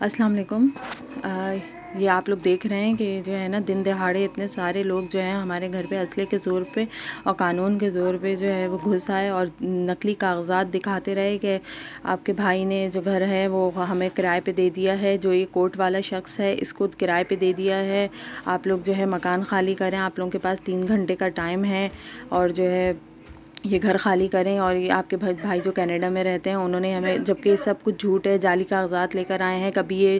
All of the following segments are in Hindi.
अस्सलाम वालेकुम। ये आप लोग देख रहे हैं कि जो है ना दिन दहाड़े इतने सारे लोग जो हैं हमारे घर पे असले के ज़ोर पे और कानून के ज़ोर पे जो है वो घुस आए और नकली कागजात दिखाते रहे कि आपके भाई ने जो घर है वो हमें किराए पे दे दिया है, जो ये कोर्ट वाला शख्स है इसको किराए पे दे दिया है, आप लोग जो है मकान खाली करें, आप लोगों के पास 3 घंटे का टाइम है और जो है ये घर खाली करें। और ये आपके भाई जो कनाडा में रहते हैं उन्होंने हमें, जबकि सब कुछ झूठ है, जाली कागजात लेकर आए हैं। कभी ये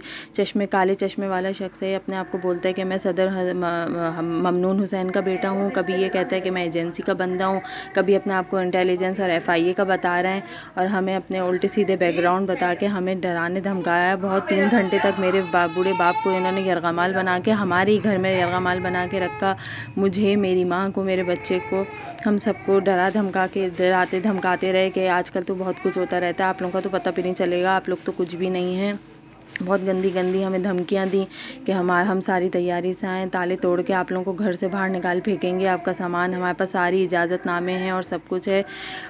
काले चश्मे वाला शख्स है, अपने आप को बोलता है कि मैं सदर ममनून हुसैन का बेटा हूँ, कभी ये कहता है कि मैं एजेंसी का बंदा हूँ, कभी अपने आप को इंटेलिजेंस और FIA का बता रहे हैं और हमें अपने उल्टे सीधे बैकग्राउंड बता के हमें डराने धमकाया है बहुत। 3 घंटे तक मेरे बूढ़े बाप को इन्होंने यरगमाल बना के हमारे ही घर में यरगमाल बना के रखा, मुझे, मेरी माँ को, मेरे बच्चे को, हम सबको डराते धमकाते रहे कि आजकल तो बहुत कुछ होता रहता है, आप लोगों का तो पता भी नहीं चलेगा, आप लोग तो कुछ भी नहीं हैं। बहुत गंदी हमें धमकियां दी कि हम सारी तैयारी से आएँ, ताले तोड़ के आप लोगों को घर से बाहर निकाल फेंकेंगे, आपका सामान, हमारे पास सारी इजाज़तनामे हैं और सब कुछ है,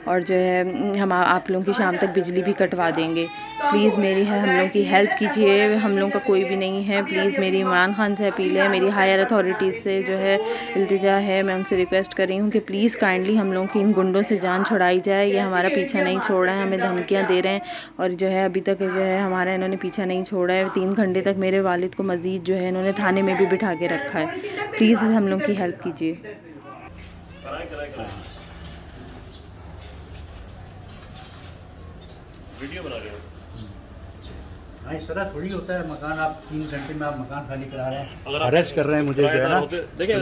और जो है हम आप लोगों की शाम तक बिजली भी कटवा देंगे। प्लीज़ मेरी हम लोगों की हेल्प कीजिए, हम लोगों का कोई भी नहीं है, प्लीज़ मेरी इमरान खान से अपील है, मेरी हायर अथॉरिटीज़ से जो है इल्तिजा है, मैं उनसे रिक्वेस्ट कर रही हूँ कि प्लीज़ काइंडली हम लोगों की इन गुंडों से जान छुड़ाई जाए। ये हमारा पीछा नहीं छोड़ रहे हैं, हमें धमकियाँ दे रहे हैं और जो है अभी तक जो है हमारा इन्होंने पीछा नहीं छोड़ा है। 3 घंटे तक मेरे वालिद को मज़ीद जो है इन्होंने थाने में भी बिठा के रखा है। प्लीज़ हम लोग की हेल्प कीजिए। वीडियो बना रहे हो? हाँ, इस तरह थोड़ी होता है। मकान आप 3 घंटे में आप मकान खाली करा रहे हैं, अरेस्ट कर रहे हैं मुझे जो है ना, देखिए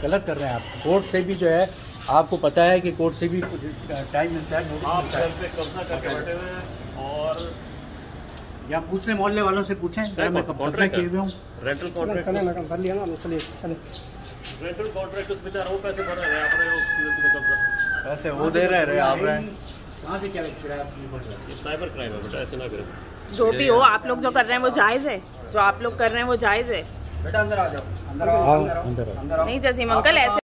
गलत कर रहे हैं आप। कोर्ट से भी जो है आपको पता है कि कोर्ट से भी टाइम मिलता है, आप घर पे कब्जा करके बैठे हुए हैं और या पूछ रहे मोहल्ले वालों से पूछें, मैं कब्जा किए हुए हूँ। रेंटल कॉन्ट्रैक्ट बेचारा वो पैसे भर रहे हैं, पैसे वो दे रहे आप रहे कहाँ से क्या किराया? साइबर क्राइम है बेटा, ऐसे ना करें। जो भी हो, आप लोग जो कर रहे हैं वो जायज़ है, जो आप लोग कर रहे हैं वो जायज़ है। बेटा अंदर आ जाओ, अंदर आओ। नहीं जसीम अंकल ऐसे